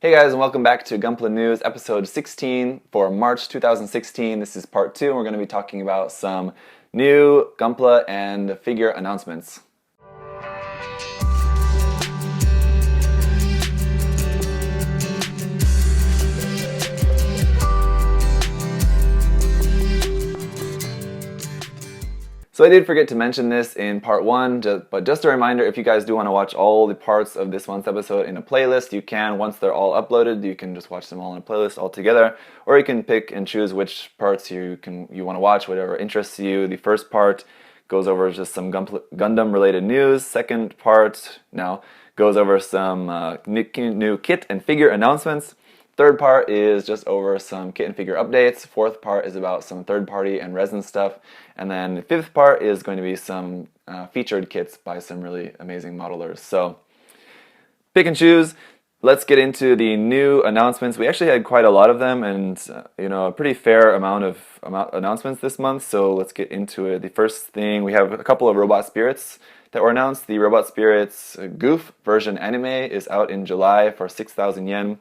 Hey guys, and welcome back to Gunpla News, episode 16 for March 2016. This is part 2, and we're going to be talking about some new Gunpla and figure announcements. So I did forget to mention this in part 1, but just a reminder, if you guys do want to watch all the parts of this month's episode in a playlist, you can. Once they're all uploaded, you can just watch them all in a playlist all together, or you can pick and choose which parts you want to watch, whatever interests you. The first part goes over just some Gundam related news. Second part now goes over some new kit and figure announcements. Third part is just over some kit and figure updates. Fourth part is about some third-party and resin stuff. And then the fifth part is going to be some featured kits by some really amazing modelers. So pick and choose. Let's get into the new announcements. We actually had quite a lot of them, and a pretty fair amount of announcements this month. So let's get into it. The first thing, we have a couple of Robot Spirits that were announced. The Robot Spirits Goof version anime is out in July for 6,000 yen.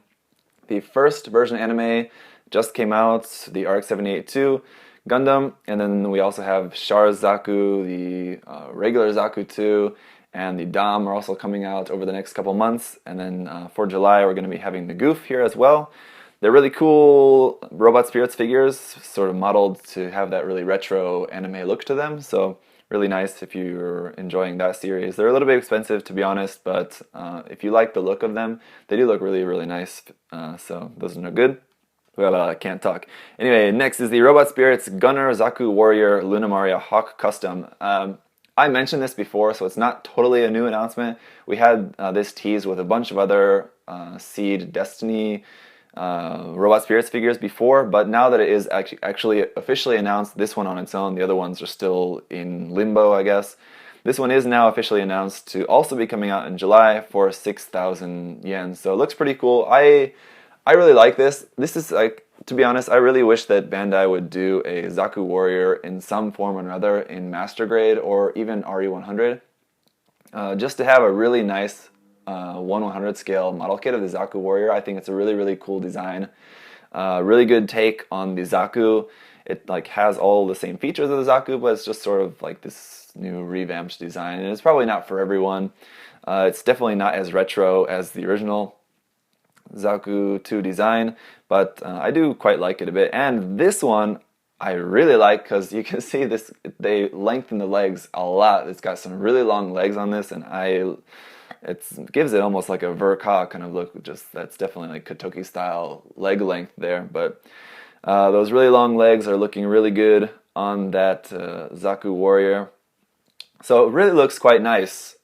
The first version anime just came out, the RX-78-2 Gundam, and then we also have Char's Zaku, the regular Zaku 2, and the Dom are also coming out over the next couple months. And then for July, we're going to be having the Goof here as well. They're really cool Robot Spirits figures, sort of modeled to have that really retro anime look to them. So really nice if you're enjoying that series. They're a little bit expensive, to be honest, but if you like the look of them, they do look really, really nice. So those are good. Well, I can't talk. Anyway, next is the Robot Spirits Gunner Zaku Warrior Lunamaria Hawk Custom. I mentioned this before, so it's not totally a new announcement. We had this teased with a bunch of other Seed Destiny Robot Spirits figures before, but now that it is actually officially announced, this one on its own, the other ones are still in limbo, I guess. This one is now officially announced to also be coming out in July for 6,000 yen, so it looks pretty cool. I really like this. This is, like, to be honest, I really wish that Bandai would do a Zaku Warrior in some form or another in Master Grade or even RE100, just to have a really nice 1/100 scale model kit of the Zaku Warrior. I think it's a really, really cool design. Really good take on the Zaku. It has all the same features of the Zaku, but it's just sort of like this new revamped design. And it's probably not for everyone. It's definitely not as retro as the original Zaku 2 design, but I do quite like it a bit. And this one I really like because you can see this, they lengthen the legs a lot. It's got some really long legs on this, and it gives it almost like a Verka kind of look. Just that's definitely like Kotoki style leg length there. But those really long legs are looking really good on that Zaku Warrior. So it really looks quite nice.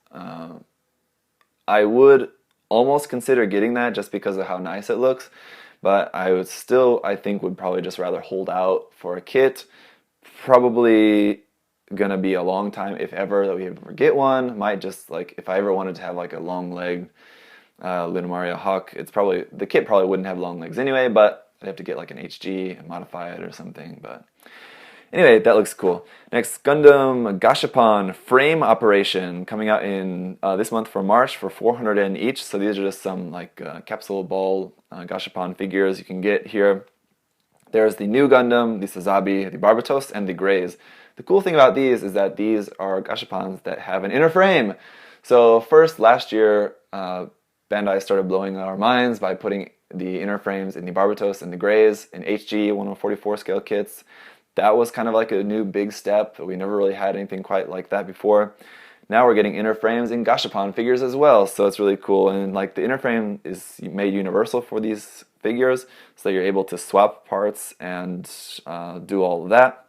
I would almost consider getting that just because of how nice it looks, but I would still, I think, would probably just rather hold out for a kit. Probably gonna be a long time, if ever, that we ever get one. Might just, like, if I ever wanted to have like a long leg Lunamaria Hawk, the kit probably wouldn't have long legs anyway, but I'd have to get like an HG and modify it or something. But anyway, that looks cool. Next, Gundam Gashapon Frame Operation, coming out in this month for March for 400 yen each. So these are just some capsule ball Gashapon figures you can get here. There's the new Gundam, the Sazabi, the Barbatos, and the Greys. The cool thing about these is that these are Gashapons that have an inner frame. So first, last year, Bandai started blowing our minds by putting the inner frames in the Barbatos and the Greys in HG 1/44 scale kits. That was kind of like a new big step. We never really had anything quite like that before. Now we're getting inner frames in Gashapon figures as well, so it's really cool. And like the inner frame is made universal for these figures, so you're able to swap parts and do all of that.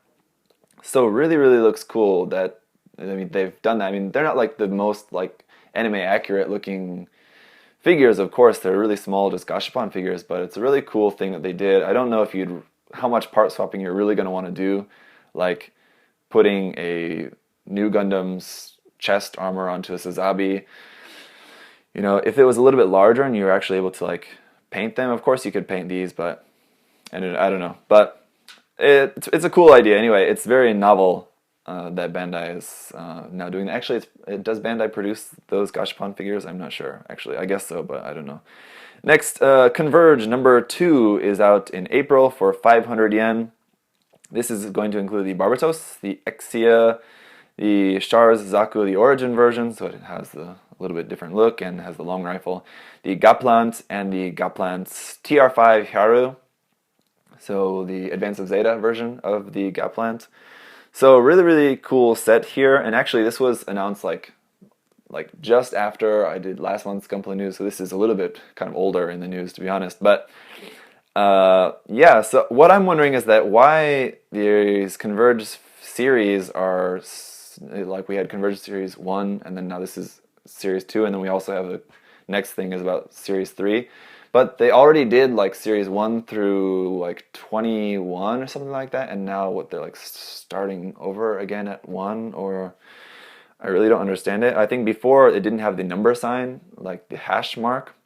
So really, really looks cool that, I mean, they've done that. I mean, they're not like the most like anime accurate looking figures, of course. They're really small, just Gashapon figures, but it's a really cool thing that they did. I don't know if how much part swapping you're really going to want to do, like putting a new Gundam's chest armor onto a Sazabi. If it was a little bit larger and you were actually able to like paint them, of course you could paint these, but I don't know. But it's a cool idea anyway. It's very novel that Bandai is now doing that. Actually, does Bandai produce those Gashapon figures? I'm not sure. Actually, I guess so, but I don't know. Next, Converge number 2 is out in April for 500 yen. This is going to include the Barbatos, the Exia, the Char's Zaku, the Origin version, so it has a little bit different look and has the long rifle. The Gaplant and the Gaplant's TR5 Hyaru, so the Advance of Zeta version of the Gaplant. So really, really cool set here, and actually this was announced like just after I did last month's Gunpla news, so this is a little bit kind of older in the news, to be honest. But yeah, so what I'm wondering is that why these Converge series are like, we had Converge Series 1, and then now this is Series 2, and then we also have the next thing is about Series 3. But they already did like Series 1 through like 21 or something like that, and now what, they're like starting over again at 1, or I really don't understand it. I think before it didn't have the number sign, like the hash mark.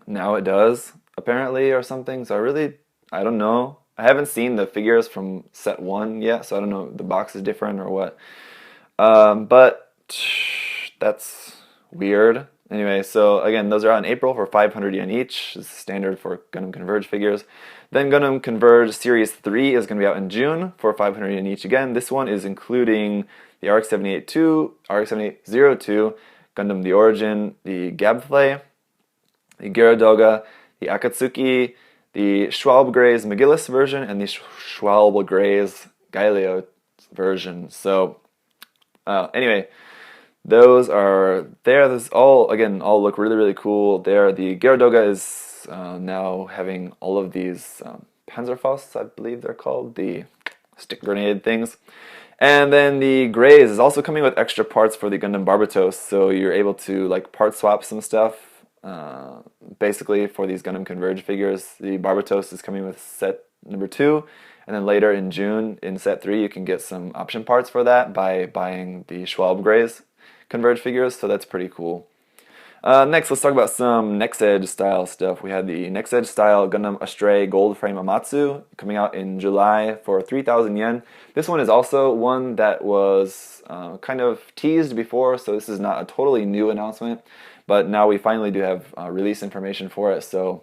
Now it does, apparently, or something. So I don't know. I haven't seen the figures from set 1 yet, so I don't know if the box is different or what. But that's weird. Anyway, so again, those are out in April for 500 yen each. This is standard for Gundam Converge figures. Then Gundam Converge Series 3 is going to be out in June for 500 yen each again. This one is including the RX-78-2, RX-7802, Gundam the Origin, the Gabflay, the Gyaradoga, the Akatsuki, the Schwalbe-Gray's McGillis version, and the Schwalbe-Gray's Galileo version. So anyway, those are there. This all look really, really cool. There, the Gyaradoga is now having all of these Panzerfausts, I believe they're called, the stick grenade things. And then the Grays is also coming with extra parts for the Gundam Barbatos, so you're able to like part swap some stuff. Basically, for these Gundam Converge figures, the Barbatos is coming with set number 2, and then later in June in set 3 you can get some option parts for that by buying the Schwalbe Grays Converge figures, so that's pretty cool. Next, let's talk about some Next Edge style stuff. We had the Next Edge style Gundam Astray Gold Frame Amatsu coming out in July for 3,000 yen. This one is also one that was kind of teased before, so this is not a totally new announcement, but now we finally do have release information for it. So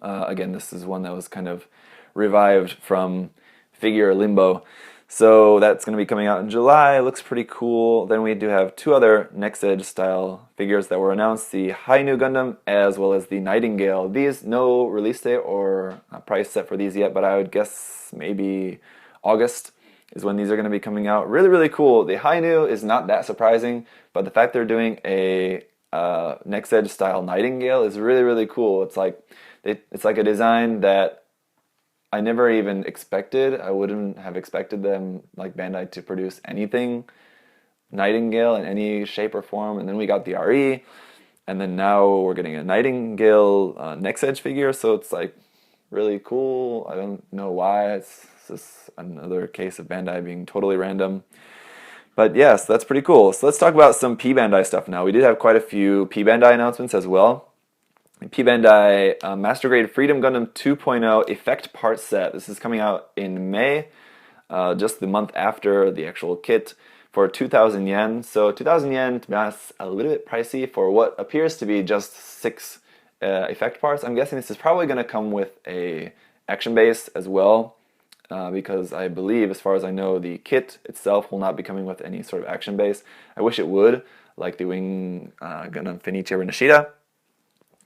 again, this is one that was kind of revived from figure limbo. So that's going to be coming out in July. Looks pretty cool. Then we do have 2 other Next Edge style figures that were announced, the Hainu Gundam as well as the Nightingale. These, no release date or price set for these yet, but I would guess maybe August is when these are going to be coming out. Really, really cool. The Hainu is not that surprising, but the fact they're doing a Next Edge style Nightingale is really, really cool. It's like a design that I never even expected. I wouldn't have expected them, like Bandai, to produce anything Nightingale in any shape or form. And then we got the RE, and then now we're getting a Nightingale Next Edge figure. So it's like really cool. I don't know why. It's just another case of Bandai being totally random. But yes, that's pretty cool. So let's talk about some P-Bandai stuff now. We did have quite a few P-Bandai announcements as well. P-Bandai Master Grade Freedom Gundam 2.0 Effect Part Set. This is coming out in May, just the month after the actual kit, for 2,000 yen. So 2,000 yen, to be honest, a little bit pricey for what appears to be just 6 effect parts. I'm guessing this is probably going to come with a action base as well, because I believe, as far as I know, the kit itself will not be coming with any sort of action base. I wish it would, like the Wing Gundam Fenichiro Nishida.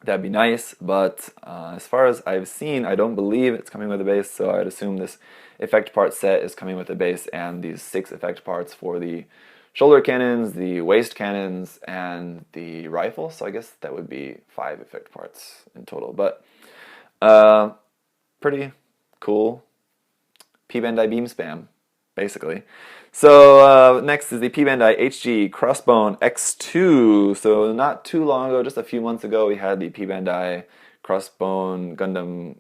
That'd be nice, but as far as I've seen, I don't believe it's coming with a base, so I'd assume this effect part set is coming with a base and these 6 effect parts for the shoulder cannons, the waist cannons, and the rifle. So I guess that would be 5 effect parts in total, but pretty cool P-Bandai beam spam, basically. So next is the P-Bandai HG Crossbone X2. So not too long ago, just a few months ago, we had the P-Bandai Crossbone Gundam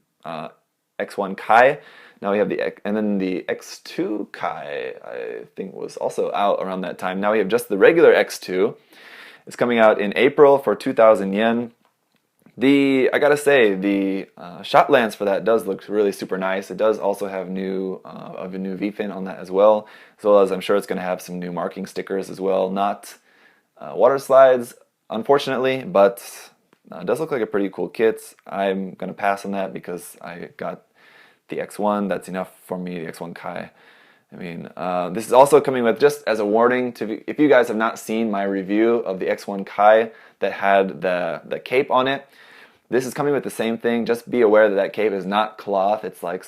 X1 Kai. Now we have and then the X2 Kai, I think, was also out around that time. Now we have just the regular X2. It's coming out in April for 2,000 yen. I gotta say, the shot lance for that does look really super nice. It does also have a new V-fin on that as well as I'm sure it's going to have some new marking stickers as well. Not water slides, unfortunately, but It does look like a pretty cool kit. I'm going to pass on that because I got the X1. That's enough for me, the X1 Kai. I mean, this is also coming with, just as a warning, to if you guys have not seen my review of the X1 Kai that had the cape on it, this is coming with the same thing. Just be aware that that cape is not cloth. It's like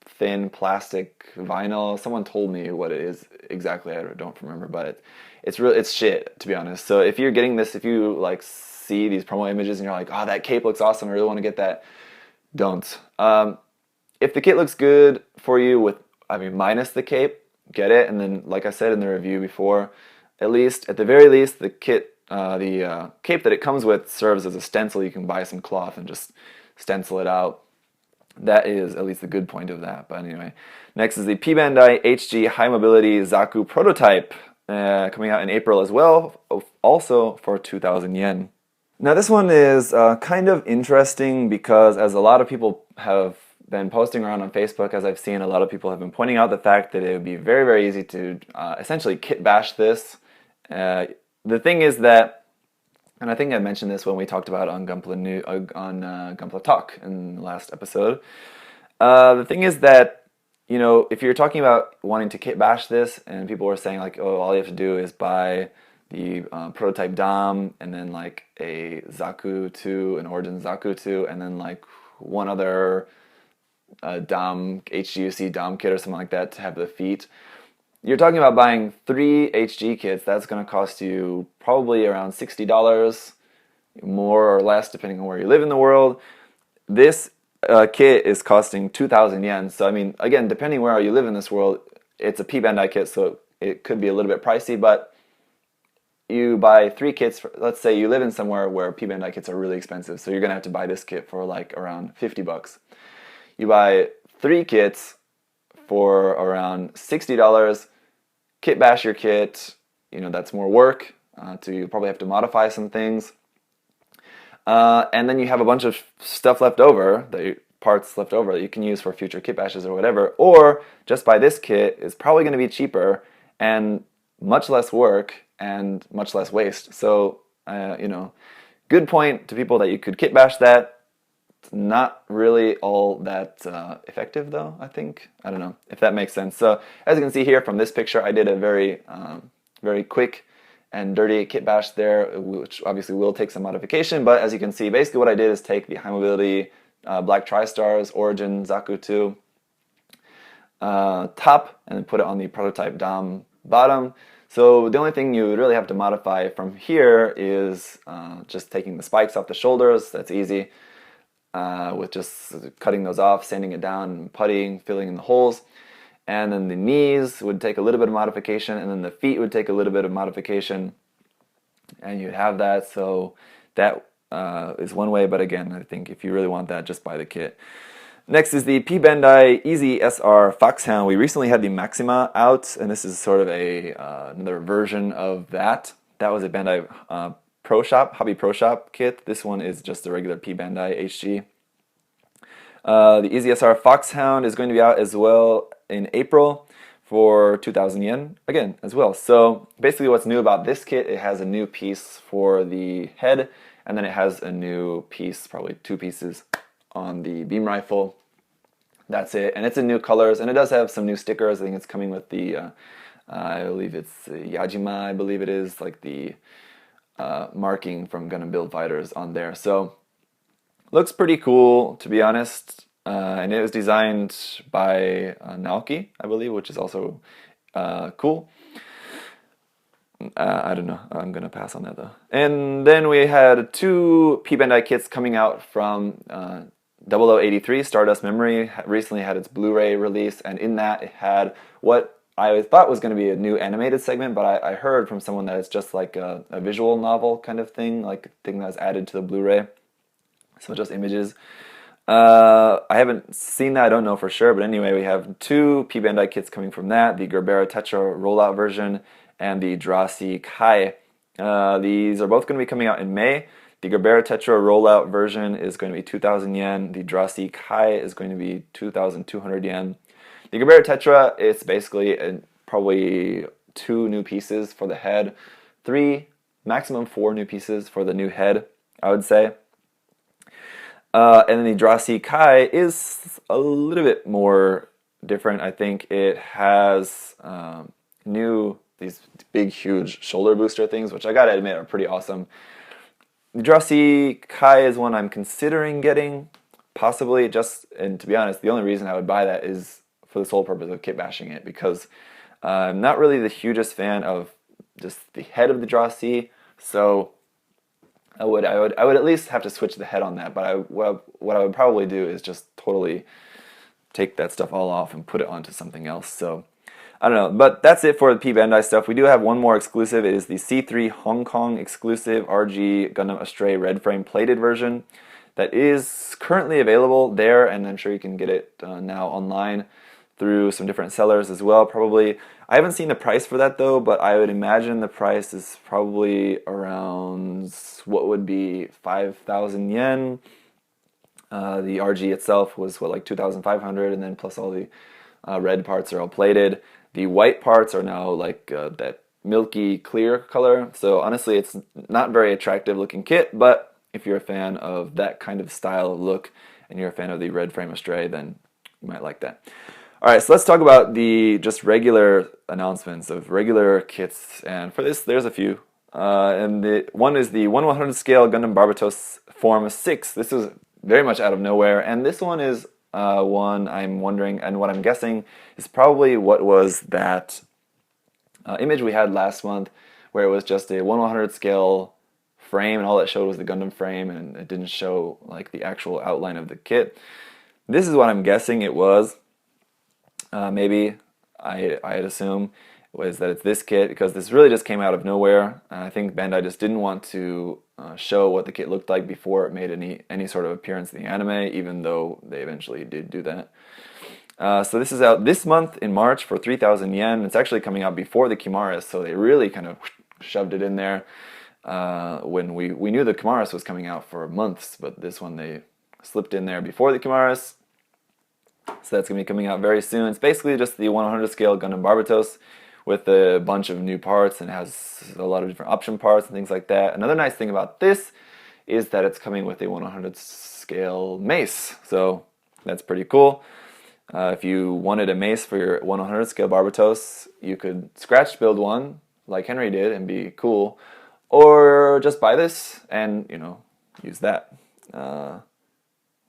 thin plastic vinyl. Someone told me what it is exactly. I don't remember, but it's shit, to be honest. So if you're getting this, if you like see these promo images and you're like, oh, that cape looks awesome, I really want to get that, don't. If the kit looks good for you minus the cape, get it. And then, like I said in the review before, at the very least, the kit, the cape that it comes with serves as a stencil. You can buy some cloth and just stencil it out. That is at least the good point of that. But anyway, next is the P-Bandai HG High Mobility Zaku prototype, coming out in April as well, also for 2,000 yen. Now this one is kind of interesting because, as a lot of people have been posting around on Facebook, as I've seen, a lot of people have been pointing out the fact that it would be very, very easy to essentially kit bash this. The thing is that, and I think I mentioned this when we talked about on Gunpla Talk in the last episode. The thing is that, you know, if you're talking about wanting to kit bash this, and people were saying like, oh, all you have to do is buy the prototype Dom, and then like a Zaku 2, an Origin Zaku 2, and then like one other Dom, HGUC Dom kit or something like that to have the feet. You're talking about buying 3 HG kits. That's going to cost you probably around $60, more or less depending on where you live in the world. This kit is costing 2,000 yen. So I mean, again, depending where you live in this world, it's a P-Bandai kit, so it could be a little bit pricey, but you buy 3 kits, let's say you live in somewhere where P-Bandai kits are really expensive, so you're going to have to buy this kit for like around 50 bucks. You buy 3 kits for around $60, kit bash your kit, you know, that's more work, you probably have to modify some things. And then you have a bunch of stuff left over, parts left over that you can use for future kit bashes or whatever, or just buy this kit is probably going to be cheaper and much less work and much less waste. So, you know, good point to people that you could kit bash that. It's not really all that effective, though, I think. I don't know if that makes sense. So, as you can see here from this picture, I did a very, very quick and dirty kit bash there, which obviously will take some modification. But as you can see, basically what I did is take the High Mobility Black Tri-Stars Origin Zaku 2 top and then put it on the prototype Dom bottom. So the only thing you would really have to modify from here is just taking the spikes off the shoulders. That's easy, with just cutting those off, sanding it down, puttying, filling in the holes. And then the knees would take a little bit of modification, and then the feet would take a little bit of modification, and you'd have that. So that is one way, but again, I think if you really want that, just buy the kit. Next is the P-Bandai Easy SR Foxhound. We recently had the Maxima out, and this is sort of another version of that. That was a Bandai Pro Shop, Hobby Pro Shop kit. This one is just the regular P-Bandai HG. The Easy SR Foxhound is going to be out as well in April for 2,000 yen, again, as well. So basically what's new about this kit, it has a new piece for the head, and then it has a new piece, probably 2 pieces, on the beam rifle. That's it, and it's in new colors, and it does have some new stickers. I think it's coming with the, I believe it's Yajima, I believe it is, like the marking from Gundam Build Fighters on there. So looks pretty cool, to be honest, and it was designed by Naoki, I believe, which is also cool. I don't know, I'm gonna pass on that though. And then we had 2 P-Bandai kits coming out from 0083, Stardust Memory. Recently had its Blu-ray release, and in that it had what I thought was going to be a new animated segment, but I heard from someone that it's just like a visual novel kind of thing, like a thing that's added to the Blu-ray. So just images. I haven't seen that, I don't know for sure, but anyway, we have 2 P-Bandai kits coming from that, the Gerbera Tetra rollout version and the Drasi Kai. These are both going to be coming out in May. The Gerbera Tetra rollout version is going to be 2,000 yen. The Drasi Kai is going to be 2,200 yen. The Gerbera Tetra, it's basically probably 2 new pieces for the head, 3, maximum 4 new pieces for the new head, I would say. And then the Drasi Kai is a little bit more different. I think it has these big, huge shoulder booster things, which I gotta admit are pretty awesome. The Drasi Kai is one I'm considering getting, possibly. And to be honest, the only reason I would buy that is for the sole purpose of kit bashing it, because I'm not really the hugest fan of just the head of the Drasi, so I would at least have to switch the head on that. But what I would probably do is just totally take that stuff all off and put it onto something else. So I don't know, but that's it for the P-Bandai stuff. We do have one more exclusive. It is the C3 Hong Kong exclusive RG Gundam Astray red frame plated version that is currently available there, and I'm sure you can get it now online through some different sellers as well, probably. I haven't seen the price for that though, but I would imagine the price is probably around what would be 5,000 yen. The RG itself was what, like 2,500, and then plus all the red parts are all plated. The white parts are now like that milky clear color. So honestly, it's not very attractive looking kit, but if you're a fan of that kind of style of look and you're a fan of the red frame Astray, then you might like that. All right, so let's talk about the just regular announcements of regular kits, and for this, there's a few. And the one is the 1/100 scale Gundam Barbatos Form 6. This is very much out of nowhere, and this one is one I'm wondering, and what I'm guessing is probably what was that image we had last month, where it was just a 1/100 scale frame, and all it showed was the Gundam frame, and it didn't show like the actual outline of the kit. This is what I'm guessing it was. Maybe I'd assume was that it's this kit, because this really just came out of nowhere. I think Bandai just didn't want to show what the kit looked like before it made any sort of appearance in the anime, even though they eventually did do that. So this is out this month in March for 3,000 yen. It's actually coming out before the Kimaris, so they really kind of shoved it in there when we knew the Kimaris was coming out for months, but this one they slipped in there before the Kimaris. So that's going to be coming out very soon. It's basically just the 100 scale Gundam Barbatos with a bunch of new parts, and has a lot of different option parts and things like that. Another nice thing about this is that it's coming with a 100 scale mace, so that's pretty cool. If you wanted a mace for your 100 scale Barbatos, you could scratch build one like Henry did and be cool, or just buy this and, you know, use that.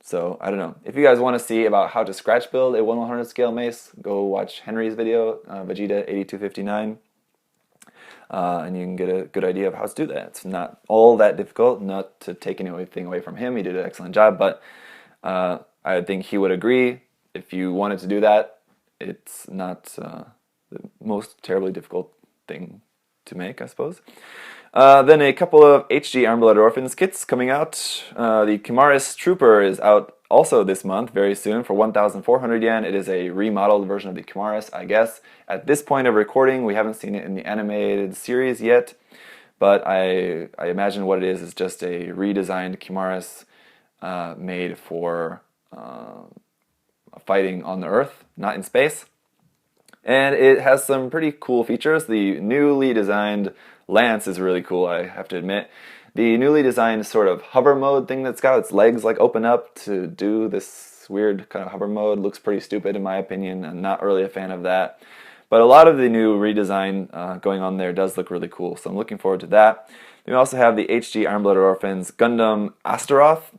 So, I don't know. If you guys want to see about how to scratch build a 1/100 scale mace, go watch Henry's video, Vegeta8259, and you can get a good idea of how to do that. It's not all that difficult, not to take anything away from him. He did an excellent job, but I think he would agree. If you wanted to do that, it's not the most terribly difficult thing to make, I suppose. Then a couple of HG Armblooded Orphans kits coming out. The Kimaris Trooper is out also this month, very soon, for 1,400 yen. It is a remodeled version of the Kimaris, I guess. At this point of recording, we haven't seen it in the animated series yet, but I imagine what it is just a redesigned Kimaris made for fighting on the Earth, not in space. And it has some pretty cool features. The newly designed lance is really cool, I have to admit. The newly designed sort of hover mode thing that's got its legs like open up to do this weird kind of hover mode looks pretty stupid in my opinion. I'm not really a fan of that. But a lot of the new redesign going on there does look really cool, so I'm looking forward to that. We also have the HG Armblooded Orphans Gundam Astaroth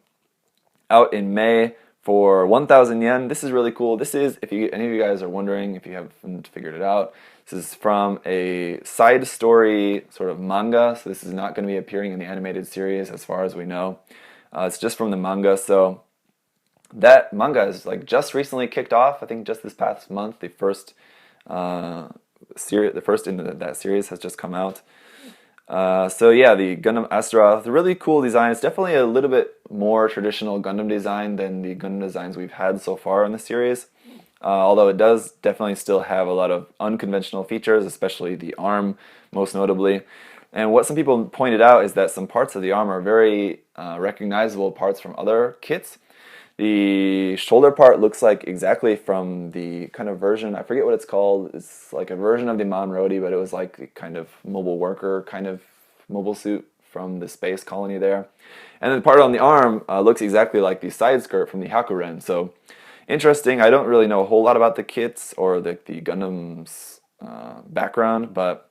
out in May for 1,000 yen. This is really cool. This is, if any of you guys are wondering, if you haven't figured it out, this is from a side story sort of manga, so this is not going to be appearing in the animated series as far as we know. It's just from the manga, so that manga is like just recently kicked off. I think just this past month, the first in that series has just come out. So yeah, the Gundam Astaroth, a really cool design. It's definitely a little bit more traditional Gundam design than the Gundam designs we've had so far in the series. Although it does definitely still have a lot of unconventional features, especially the arm, most notably. And what some people pointed out is that some parts of the arm are very recognizable parts from other kits. The shoulder part looks like exactly from the kind of version, I forget what it's called, it's like a version of the Monrodi, but it was like the kind of mobile worker, kind of mobile suit from the space colony there. And then the part on the arm looks exactly like the side skirt from the Hakuren. So interesting. I don't really know a whole lot about the kits or the Gundam's background, but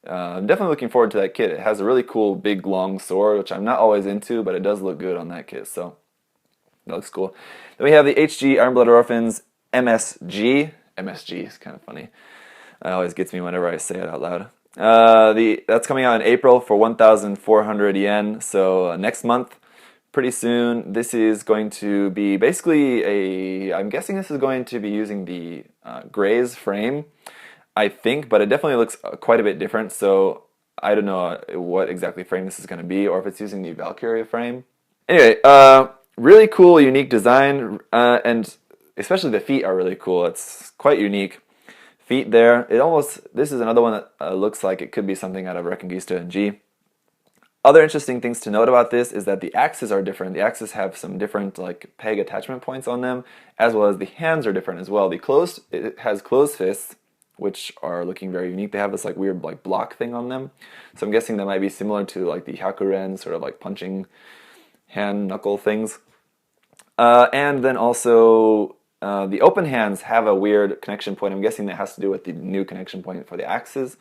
I'm definitely looking forward to that kit. It has a really cool big long sword, which I'm not always into, but it does look good on that kit, so that looks cool. Then we have the HG Iron Blooded Orphans MSG. MSG is kind of funny. It always gets me whenever I say it out loud. That's coming out in April for 1,400 yen, so next month, pretty soon. This is going to be basically I'm guessing this is going to be using the Graze frame, I think, but it definitely looks quite a bit different, so I don't know what exactly frame this is going to be, or if it's using the Valkyria frame. Anyway, really cool, unique design, and especially the feet are really cool. It's quite unique. Feet there. This is another one that looks like it could be something out of Reconquista and G. Other interesting things to note about this is that the axes are different. The axes have some different like peg attachment points on them, as well as the hands are different as well. It has closed fists, which are looking very unique. They have this like weird like block thing on them. So I'm guessing that might be similar to like the Hakuren sort of like punching hand knuckle things. And then also the open hands have a weird connection point. I'm guessing that has to do with the new connection point for the axes.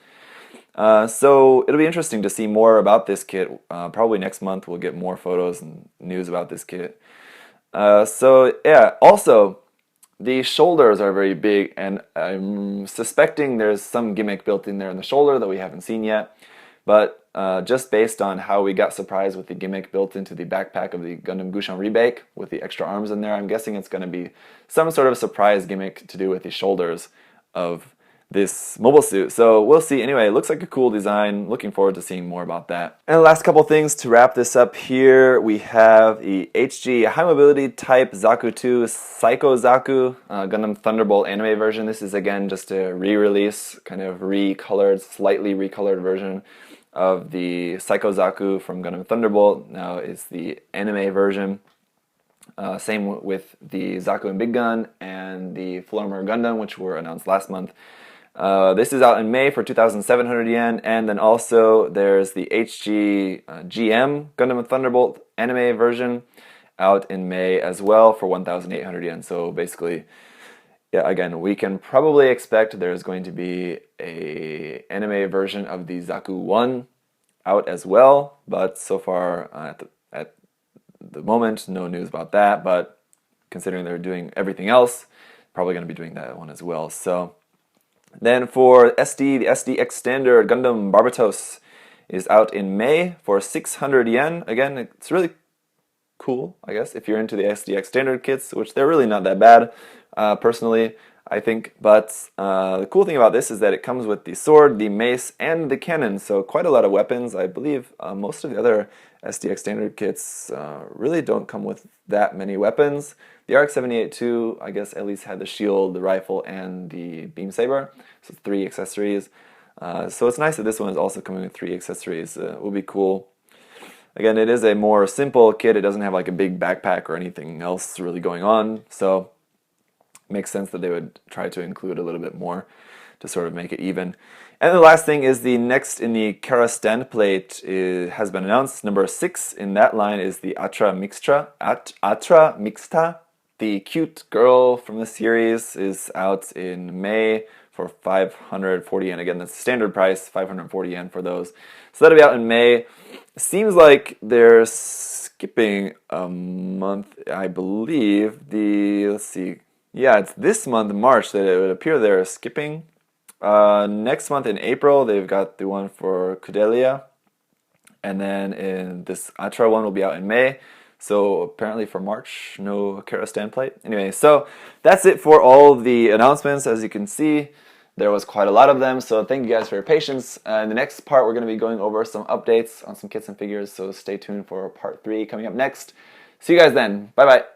So it'll be interesting to see more about this kit. Probably next month we'll get more photos and news about this kit. So yeah, also the shoulders are very big, and I'm suspecting there's some gimmick built in there in the shoulder that we haven't seen yet. But just based on how we got surprised with the gimmick built into the backpack of the Gundam Gushan Remake with the extra arms in there, I'm guessing it's going to be some sort of surprise gimmick to do with the shoulders of this mobile suit. So we'll see. Anyway, it looks like a cool design. Looking forward to seeing more about that. And the last couple things to wrap this up here, we have the HG High Mobility Type Zaku 2 Psycho Zaku Gundam Thunderbolt anime version. This is again just a re-release, kind of slightly recolored version of the Psycho Zaku from Gundam Thunderbolt. Now it's the anime version. Same with the Zaku and Big Gun and the Full Armor Gundam, which were announced last month. This is out in May for 2,700 yen, and then also there's the HG GM Gundam and Thunderbolt anime version out in May as well for 1,800 yen. So basically, yeah, again, we can probably expect there's going to be a anime version of the Zaku 1 out as well, but so far at the moment, no news about that, but considering they're doing everything else, probably going to be doing that one as well. So then for SD, the SDX Standard Gundam Barbatos is out in May for 600 yen. Again, it's really cool, I guess, if you're into the SDX Standard kits, which they're really not that bad, personally, I think. But the cool thing about this is that it comes with the sword, the mace, and the cannon, so quite a lot of weapons. I believe most of the other SDX Standard kits really don't come with that many weapons. The RX-78-2, I guess, at least had the shield, the rifle, and the beam saber, so 3 accessories. So it's nice that this one is also coming with 3 accessories. It will be cool. Again, it is a more simple kit. It doesn't have like a big backpack or anything else really going on, so it makes sense that they would try to include a little bit more to sort of make it even. And the last thing is the next in the Kara stand plate has been announced. Number 6 in that line is the Atra Mixta. The cute girl from the series is out in May for 540 yen. Again, that's the standard price, 540 yen for those. So that'll be out in May. Seems like they're skipping a month, I believe. Let's see. Yeah, it's this month, March, that it would appear they're skipping. Next month in April, they've got the one for Kudelia. And then in this Atra one will be out in May. So apparently for March, no Kara stand plate. Anyway, so that's it for all of the announcements. As you can see, there was quite a lot of them. So thank you guys for your patience. In the next part, we're going to be going over some updates on some kits and figures. So stay tuned for part 3 coming up next. See you guys then. Bye-bye.